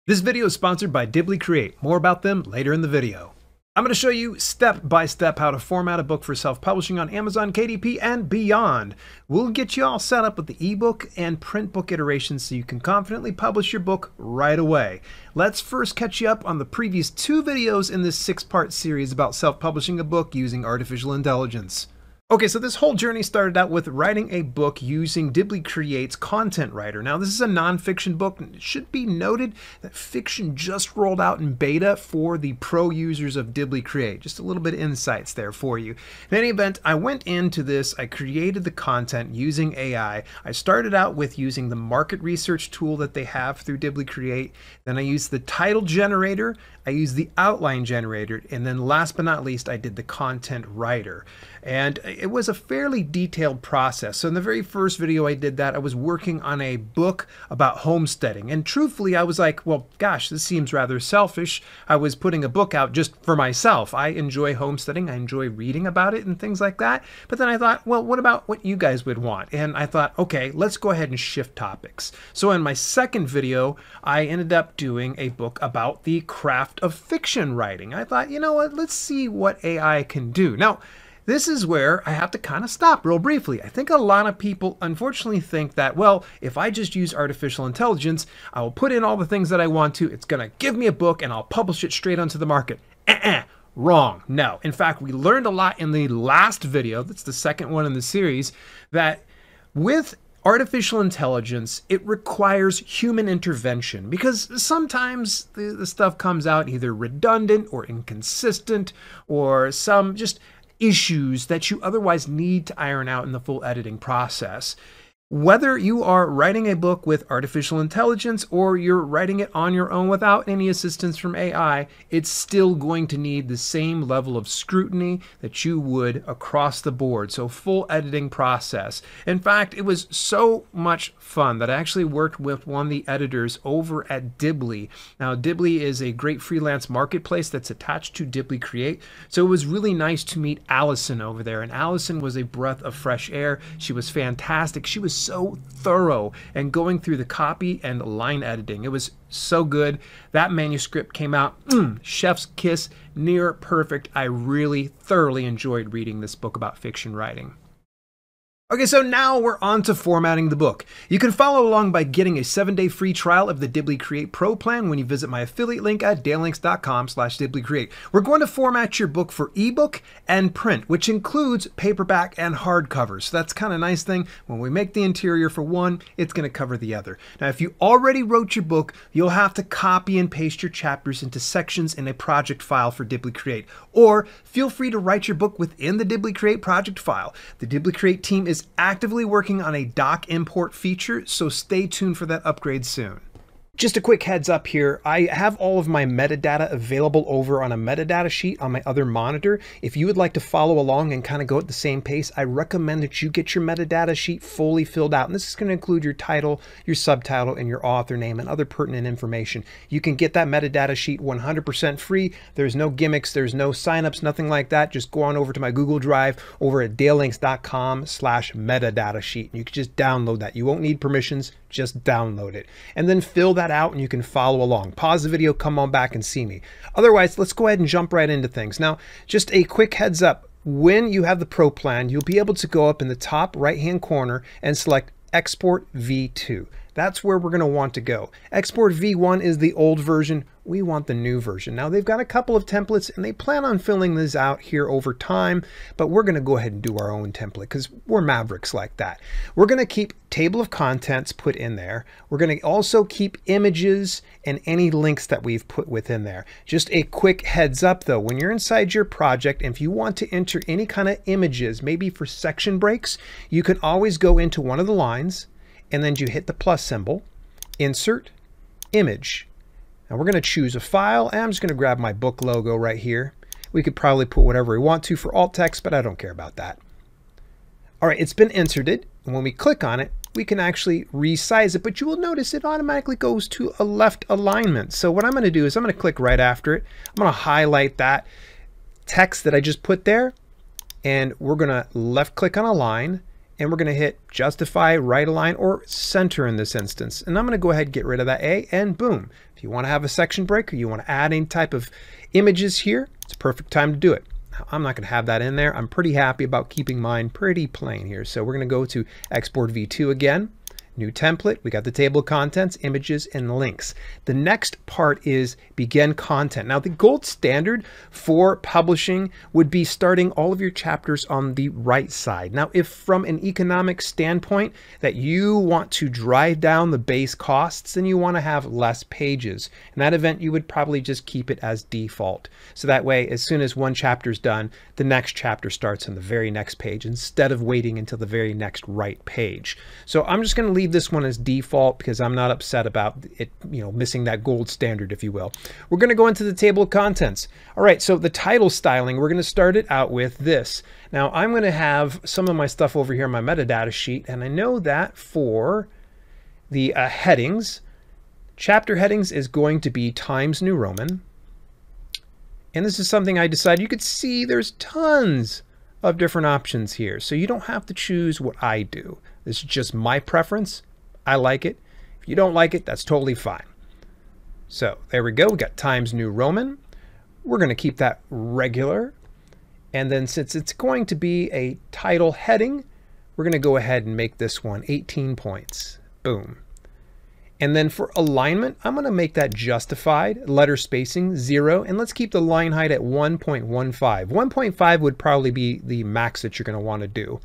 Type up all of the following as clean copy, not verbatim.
This video is sponsored by Dibbly Create. More about them later in the video. I'm going to show you step by step how to format a book for self-publishing on Amazon, KDP, and beyond. We'll get you all set up with the ebook and print book iterations so you can confidently publish your book right away. Let's first catch you up on the previous 2 videos in this 6-part series about self-publishing a book using artificial intelligence. Okay, so this whole journey started out with writing a book using Dibbly Create's Content Writer. Now, this is a nonfiction book, and it should be noted that fiction just rolled out in beta for the pro users of Dibbly Create. Just a little bit of insights there for you. In any event, I went into this, I created the content using AI. I started out with using the market research tool that they have through Dibbly Create. Then I used the title generator, I used the outline generator, and then last but not least, I did the content writer. And it was a fairly detailed process. So in the very first video I did that, I was working on a book about homesteading. And truthfully, I was like, well, gosh, this seems rather selfish. I was putting a book out just for myself. I enjoy homesteading. I enjoy reading about it and things like that. But then I thought, well, what about what you guys would want? And I thought, okay, let's go ahead and shift topics. So in my second video, I ended up doing a book about the craft of fiction writing. I thought, you know what, let's see what AI can do. Now, this is where I have to kind of stop real briefly. I think a lot of people unfortunately think that, well, if I just use artificial intelligence, I will put in all the things that I want to, it's going to give me a book and I'll publish it straight onto the market. Wrong. No. In fact, we learned a lot in the last video, that's the second one in the series, that with artificial intelligence, it requires human intervention because sometimes the stuff comes out either redundant or inconsistent or some just issues that you otherwise need to iron out in the full editing process. Whether you are writing a book with artificial intelligence or you're writing it on your own without any assistance from AI, it's still going to need the same level of scrutiny that you would across the board. So full editing process. In fact, it was so much fun that I actually worked with one of the editors over at Dibbly. Now, Dibbly is a great freelance marketplace that's attached to Dibbly Create. So it was really nice to meet Allison over there. And Allison was a breath of fresh air. She was fantastic. She was so thorough and going through the copy and line editing. It was so good. That manuscript came out, chef's kiss, near perfect. I really thoroughly enjoyed reading this book about fiction writing. Okay, so now we're on to formatting the book. You can follow along by getting a 7-day free trial of the Dibbly Create Pro Plan when you visit my affiliate link at dalelinks.com/dibblycreate. We're going to format your book for ebook and print, which includes paperback and hardcover. So that's kind of a nice thing. When we make the interior for one, it's going to cover the other. Now, if you already wrote your book, you'll have to copy and paste your chapters into sections in a project file for Dibbly Create. Or feel free to write your book within the Dibbly Create project file. The Dibbly Create team is actively working on a doc import feature, so stay tuned for that upgrade soon. Just a quick heads up here, I have all of my metadata available over on a metadata sheet on my other monitor. If you would like to follow along and kind of go at the same pace, I recommend that you get your metadata sheet fully filled out. And this is going to include your title, your subtitle, and your author name and other pertinent information. You can get that metadata sheet 100% free. There's no gimmicks, there's no signups, nothing like that. Just go on over to my Google Drive over at dalelinks.com/metadata sheet. You can just download that. You won't need permissions, just download it. And then fill that out and you can follow along. Pause the video, come on back and see me. Otherwise, let's go ahead and jump right into things. Now, just a quick heads up. When you have the Pro Plan, you'll be able to go up in the top right-hand corner and select Export V2. That's where we're going to want to go. Export V1 is the old version. We want the new version. Now, they've got a couple of templates and they plan on filling this out here over time, but we're going to go ahead and do our own template because we're mavericks like that. We're going to keep table of contents put in there. We're going to also keep images and any links that we've put within there. Just a quick heads up though, when you're inside your project, and if you want to enter any kind of images, maybe for section breaks, you can always go into one of the lines and then you hit the plus symbol, insert, image. Now we're going to choose a file, and I'm just going to grab my book logo right here. We could probably put whatever we want to for alt text, but I don't care about that. All right, it's been inserted, and when we click on it, we can actually resize it, but you will notice it automatically goes to a left alignment. So what I'm going to do is I'm going to click right after it. I'm going to highlight that text that I just put there, and we're going to left click on align, and we're going to hit justify, right align, or center in this instance. And I'm going to go ahead and get rid of that A, and boom. If you want to have a section break or you want to add any type of images here, it's a perfect time to do it. Now, I'm not going to have that in there. I'm pretty happy about keeping mine pretty plain here. So we're going to go to Export V2 again. New template, we got the table of contents, images, and links. The next part is begin content. Now the gold standard for publishing would be starting all of your chapters on the right side. Now if from an economic standpoint that you want to drive down the base costs, then you want to have less pages. In that event, you would probably just keep it as default. So that way, as soon as one chapter is done, the next chapter starts on the very next page instead of waiting until the very next right page. So I'm just going to leave this one as default because I'm not upset about it, missing that gold standard, if you will. We're going to go into the table of contents. All right, so the title styling, we're going to start it out with this. Now I'm going to have some of my stuff over here in my metadata sheet, and I know that for the headings, chapter headings is going to be Times New Roman. And this is something I decided. You could see there's tons of different options here, so you don't have to choose what I do. This is just my preference. I like it. If you don't like it, that's totally fine. So there we go. We got Times New Roman. We're going to keep that regular. And then since it's going to be a title heading, we're going to go ahead and make this one 18 points. Boom. And then for alignment, I'm going to make that justified, letter spacing 0, and let's keep the line height at 1.15. 1.5 would probably be the max that you're going to want to do.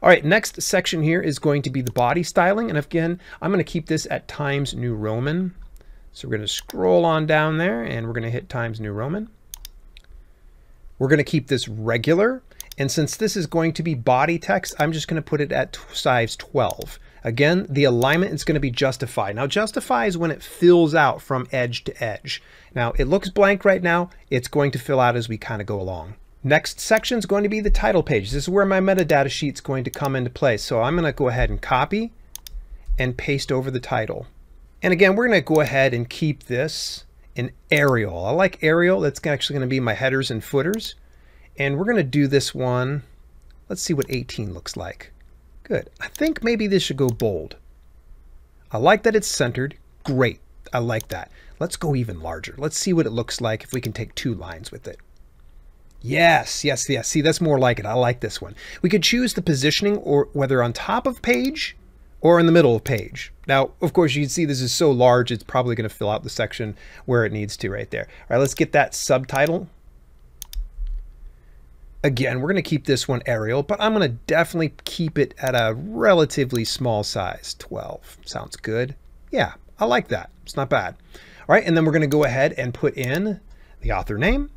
All right, next section here is going to be the body styling, and again, I'm going to keep this at Times New Roman. So we're going to scroll on down there, and we're going to hit Times New Roman. We're going to keep this regular, and since this is going to be body text, I'm just going to put it at size 12. Again, the alignment is going to be justify. Now, justify is when it fills out from edge to edge. Now, it looks blank right now. It's going to fill out as we kind of go along. Next section is going to be the title page. This is where my metadata sheet is going to come into play. So I'm going to go ahead and copy and paste over the title. And again, we're going to go ahead and keep this in Arial. I like Arial. That's actually going to be my headers and footers. And we're going to do this one. Let's see what 18 looks like. Good. I think maybe this should go bold. I like that it's centered. Great. I like that. Let's go even larger. Let's see what it looks like if we can take 2 lines with it. Yes, yes, yes. See, that's more like it. I like this one. We could choose the positioning, or whether on top of page or in the middle of page. Now, of course, you can see this is so large, it's probably going to fill out the section where it needs to right there. All right, let's get that subtitle. Again, we're going to keep this one Arial, but I'm going to definitely keep it at a relatively small size. 12. Sounds good. Yeah, I like that. It's not bad. All right, and then we're going to go ahead and put in the author name.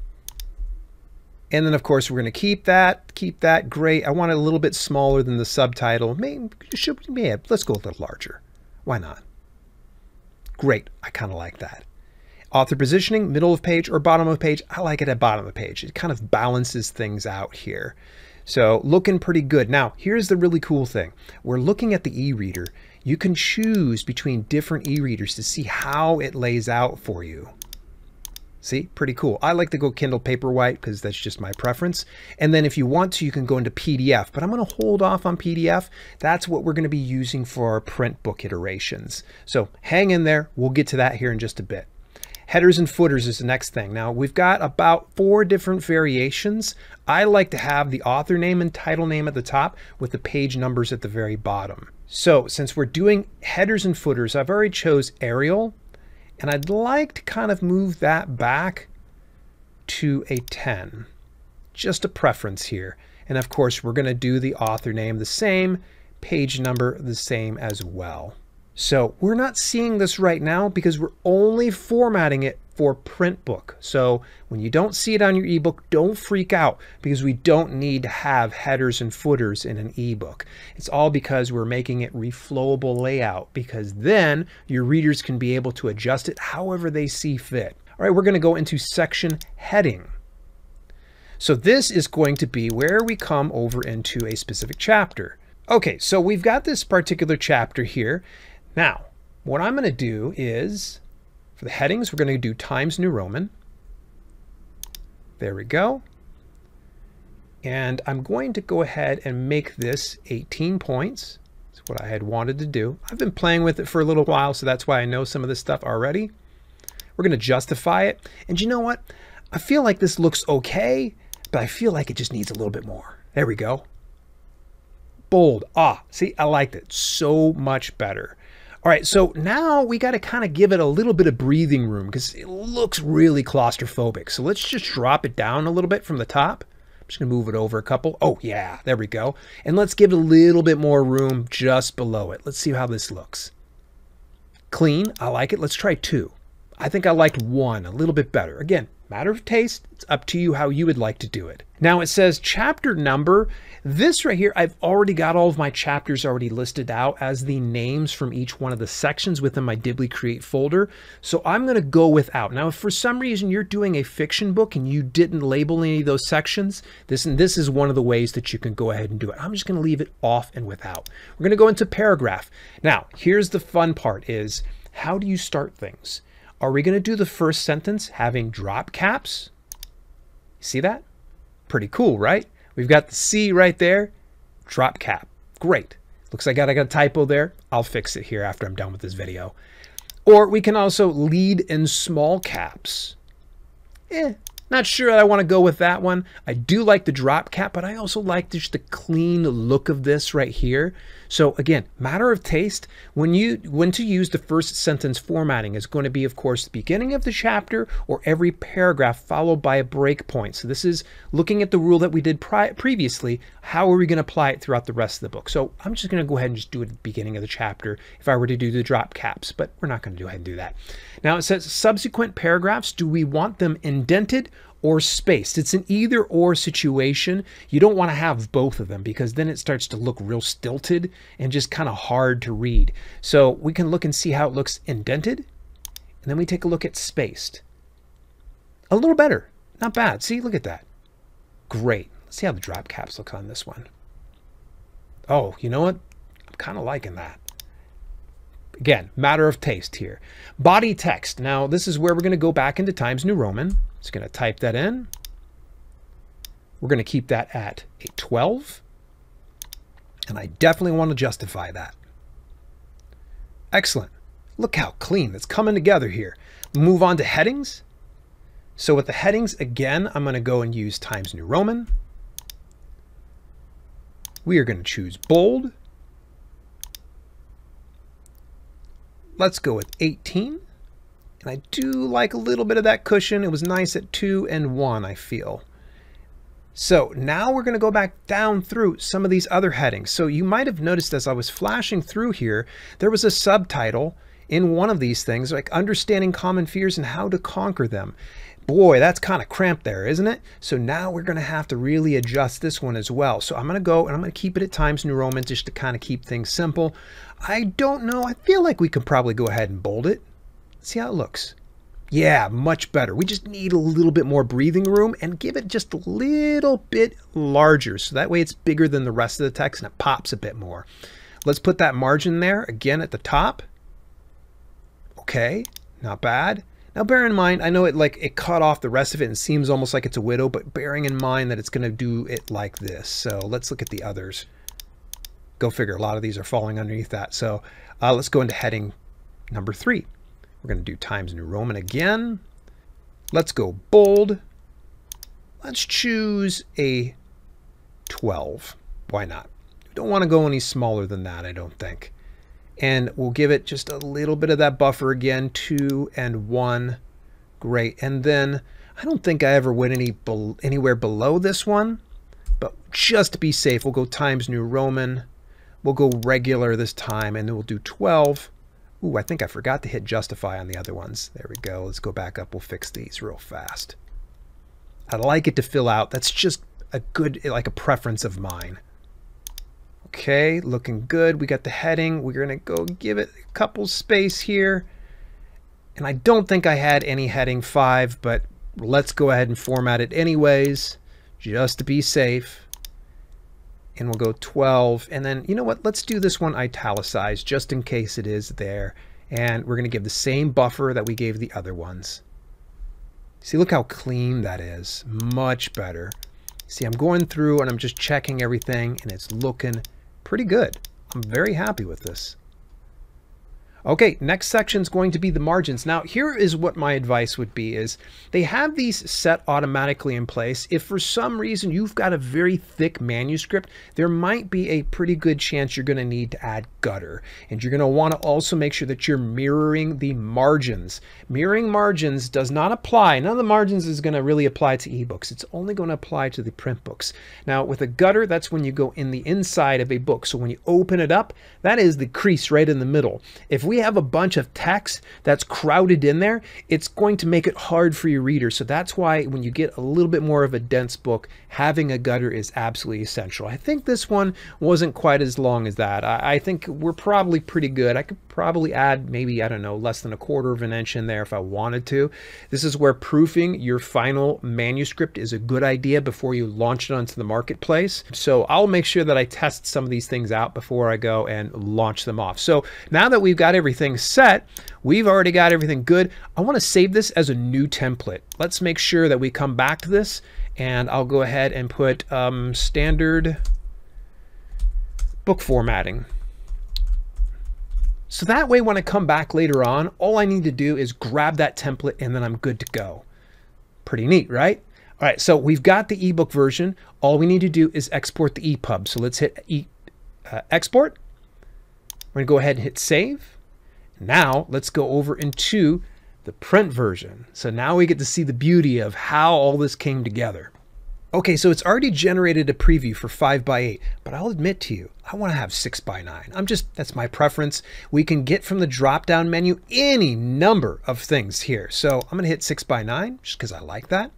And then, of course, we're going to keep that. Great. I want it a little bit smaller than the subtitle. Let's go a little larger. Why not? Great. I kind of like that. Author positioning, middle of page or bottom of page. I like it at bottom of page. It kind of balances things out here. So looking pretty good. Now, here's the really cool thing. We're looking at the e-reader. You can choose between different e-readers to see how it lays out for you. See, pretty cool. I like to go Kindle Paperwhite because that's just my preference. And then if you want to, you can go into PDF, but I'm going to hold off on PDF. That's what we're going to be using for our print book iterations. So hang in there. We'll get to that here in just a bit. Headers and footers is the next thing. Now we've got about 4 different variations. I like to have the author name and title name at the top with the page numbers at the very bottom. So since we're doing headers and footers, I've already chose Arial. And I'd like to kind of move that back to a 10. Just a preference here. And of course, we're going to do the author name the same, page number the same as well. So we're not seeing this right now because we're only formatting it for print book. So when you don't see it on your ebook, don't freak out because we don't need to have headers and footers in an ebook. It's all because we're making it reflowable layout, because then your readers can be able to adjust it however they see fit. All right, we're going to go into section heading. So this is going to be where we come over into a specific chapter. Okay, so we've got this particular chapter here. Now, what I'm going to do is, for the headings, we're going to do Times New Roman. There we go. And I'm going to go ahead and make this 18 points. That's what I had wanted to do. I've been playing with it for a little while, so that's why I know some of this stuff already. We're going to justify it. And you know what? I feel like this looks okay, but I feel like it just needs a little bit more. There we go. Bold. Ah, see, I liked it so much better. All right, so now we got to kind of give it a little bit of breathing room because it looks really claustrophobic. So let's just drop it down a little bit from the top. I'm just going to move it over a couple. Oh, yeah, there we go. And let's give it a little bit more room just below it. Let's see how this looks. Clean. I like it. Let's try 2. I think I liked 1 a little bit better. Again, matter of taste. It's up to you how you would like to do it. Now it says chapter number. This right here, I've already got all of my chapters already listed out as the names from each one of the sections within my Dibbly Create folder. So I'm going to go without. Now, if for some reason you're doing a fiction book and you didn't label any of those sections, this is one of the ways that you can go ahead and do it. I'm just going to leave it off and without. We're going to go into paragraph. Now, here's the fun part is how do you start things? Are we going to do the first sentence having drop caps? See that? Pretty cool, right? We've got the C right there, drop cap. Great. Looks like I got a typo there. I'll fix it here after I'm done with this video. Or we can also lead in small caps. Not sure that I want to go with that one. I do like the drop cap, but I also like just the clean look of this right here. So again, matter of taste. When to use the first sentence formatting is going to be, of course, the beginning of the chapter or every paragraph followed by a breakpoint. So this is looking at the rule that we did previously. How are we going to apply it throughout the rest of the book? So I'm just going to go ahead and just do it at the beginning of the chapter if I were to do the drop caps, but we're not going to go ahead and do that. Now it says subsequent paragraphs. Do we want them indented or spaced? It's an either or situation. You don't want to have both of them because then it starts to look real stilted and just kind of hard to read. So we can look and see how it looks indented. And then we take a look at spaced. A little better. Not bad. See, look at that. Great. Let's see how the drop caps look on this one. Oh, you know what? I'm kind of liking that. Again, matter of taste here. Body text. Now, this is where we're going to go back into Times New Roman. Just going to type that in. We're going to keep that at a 12. And I definitely want to justify that. Excellent. Look how clean that's coming together here. Move on to headings. So with the headings, again, I'm going to go and use Times New Roman. We are going to choose bold. Let's go with 18. And I do like a little bit of that cushion. It was nice at 2 and 1, I feel. So now we're going to go back down through some of these other headings. So you might have noticed as I was flashing through here, there was a subtitle in one of these things, like Understanding Common Fears and How to Conquer Them. Boy, that's kind of cramped there, isn't it? So now we're going to have to really adjust this one as well. So I'm going to go and I'm going to keep it at Times New Roman just to kind of keep things simple. I don't know. I feel like we could probably go ahead and bold it. See how it looks. Yeah, much better. We just need a little bit more breathing room and give it just a little bit larger. So that way it's bigger than the rest of the text and it pops a bit more. Let's put that margin there again at the top. Okay, not bad. Now bear in mind, I know it cut off the rest of it and seems almost like it's a widow, but bearing in mind that it's going to do it like this. So let's look at the others. Go figure, a lot of these are falling underneath that. So let's go into heading number 3. We're going to do Times New Roman again. Let's go bold. Let's choose a 12. Why not? We don't want to go any smaller than that, I don't think. And we'll give it just a little bit of that buffer again, 2 and 1. Great. And then I don't think I ever went anywhere below this one, but just to be safe, we'll go Times New Roman. We'll go regular this time, and then we'll do 12. Ooh, I think I forgot to hit justify on the other ones. There we go. Let's go back up. We'll fix these real fast. I like it to fill out. That's just a good, like a preference of mine. Okay, looking good. We got the heading. We're going to go give it a couple space here. And I don't think I had any heading 5, but let's go ahead and format it anyways, just to be safe. And we'll go 12. And then, you know what? Let's do this one italicized just in case it is there. And we're going to give the same buffer that we gave the other ones. See, look how clean that is. Much better. See, I'm going through and I'm just checking everything and it's looking pretty good. I'm very happy with this. Okay, next section is going to be the margins. Now, here is what my advice would be is they have these set automatically in place. If for some reason you've got a very thick manuscript, there might be a pretty good chance you're going to need to add gutter. And you're going to want to also make sure that you're mirroring the margins. Mirroring margins does not apply. None of the margins is going to really apply to ebooks. It's only going to apply to the print books. Now, with a gutter, that's when you go in the inside of a book. So when you open it up, that is the crease right in the middle. If we have a bunch of text that's crowded in there, it's going to make it hard for your reader. So that's why when you get a little bit more of a dense book, having a gutter is absolutely essential. I think this one wasn't quite as long as that. I think we're probably pretty good. I could probably add maybe, I don't know, less than 1/4 of an inch in there if I wanted to. This is where proofing your final manuscript is a good idea before you launch it onto the marketplace. So I'll make sure that I test some of these things out before I go and launch them off. So now that we've got everything set, we've already got everything good. I want to save this as a new template. Let's make sure that we come back to this, and I'll go ahead and put standard book formatting. So that way when I come back later on, all I need to do is grab that template and then I'm good to go. Pretty neat, right? All right, so we've got the ebook version. All we need to do is export the EPUB. So let's hit export. We're gonna go ahead and hit save. Now let's go over into the print version. So now we get to see the beauty of how all this came together. Okay, so it's already generated a preview for 5x8, but I'll admit to you, I want to have 6x9. That's my preference. We can get from the drop-down menu any number of things here. So I'm going to hit 6x9 just because I like that.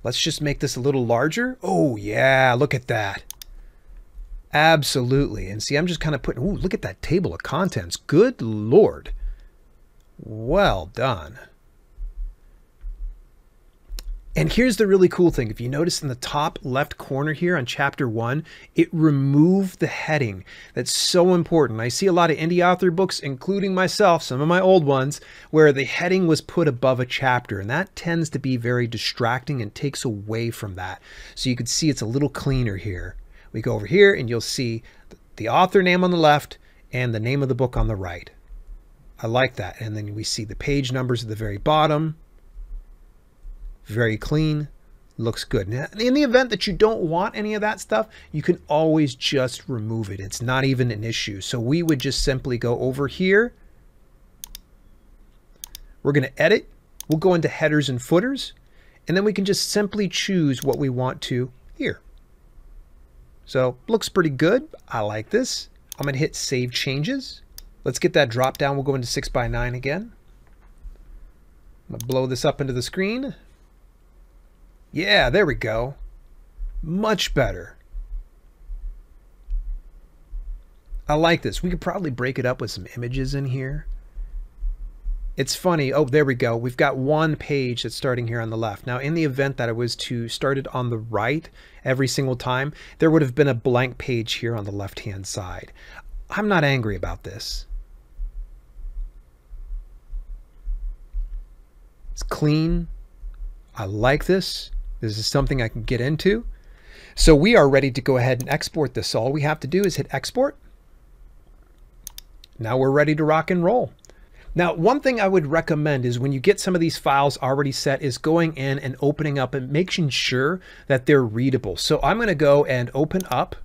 Let's just make this a little larger. Oh yeah, look at that. Absolutely. And see, I'm just kind of putting, ooh, look at that table of contents. Good Lord. Well done. And here's the really cool thing. If you notice in the top left corner here on chapter 1, it removed the heading. That's so important. I see a lot of indie author books, including myself, some of my old ones, where the heading was put above a chapter, and that tends to be very distracting and takes away from that. So you can see it's a little cleaner here. We go over here and you'll see the author name on the left and the name of the book on the right. I like that. And then we see the page numbers at the very bottom. Very clean, looks good. Now, in the event that you don't want any of that stuff, you can always just remove it. It's not even an issue. So we would just simply go over here. We're going to edit. We'll go into headers and footers, and then we can just simply choose what we want to here. So looks pretty good. I like this. I'm going to hit save changes. Let's get that drop down. We'll go into 6x9 again. I'm going to blow this up into the screen. Yeah, there we go. Much better. I like this. We could probably break it up with some images in here. It's funny. Oh, there we go. We've got one page that's starting here on the left. Now, in the event that I was to start it on the right every single time, there would have been a blank page here on the left-hand side. I'm not angry about this. It's clean. I like this. This is something I can get into. So we are ready to go ahead and export this. All we have to do is hit export. Now we're ready to rock and roll. Now, one thing I would recommend is when you get some of these files already set is going in and opening up and making sure that they're readable. So I'm going to go and open up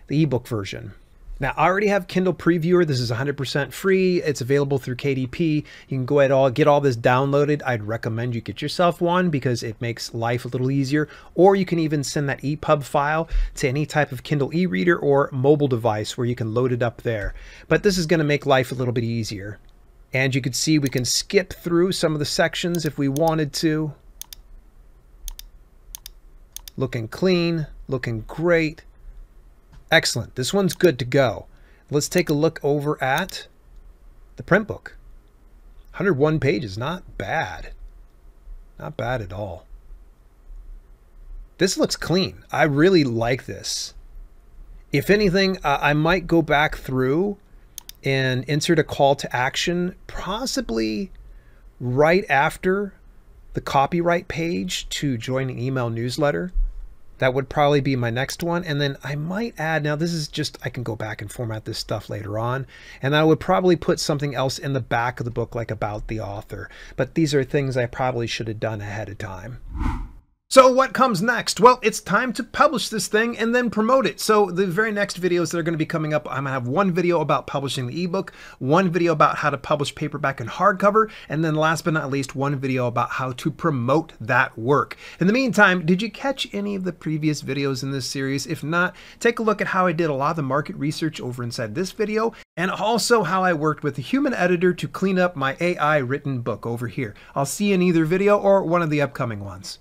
the ebook version. Now, I already have Kindle Previewer. This is 100% free. It's available through KDP. You can go ahead and get all this downloaded. I'd recommend you get yourself one because it makes life a little easier. Or you can even send that EPUB file to any type of Kindle e-reader or mobile device where you can load it up there. But this is going to make life a little bit easier. And you can see we can skip through some of the sections if we wanted to. Looking clean, looking great. Excellent. This one's good to go. Let's take a look over at the print book. 101 pages, not bad. Not bad at all. This looks clean. I really like this. If anything, I might go back through and insert a call to action, possibly right after the copyright page to join an email newsletter. That would probably be my next one. And then I might add, now this is just, I can go back and format this stuff later on. And I would probably put something else in the back of the book, like about the author. But these are things I probably should have done ahead of time. So what comes next? Well, it's time to publish this thing and then promote it. So the very next videos that are going to be coming up, I'm going to have one video about publishing the ebook, one video about how to publish paperback and hardcover, and then last but not least, one video about how to promote that work. In the meantime, did you catch any of the previous videos in this series? If not, take a look at how I did a lot of the market research over inside this video, and also how I worked with a human editor to clean up my AI written book over here. I'll see you in either video or one of the upcoming ones.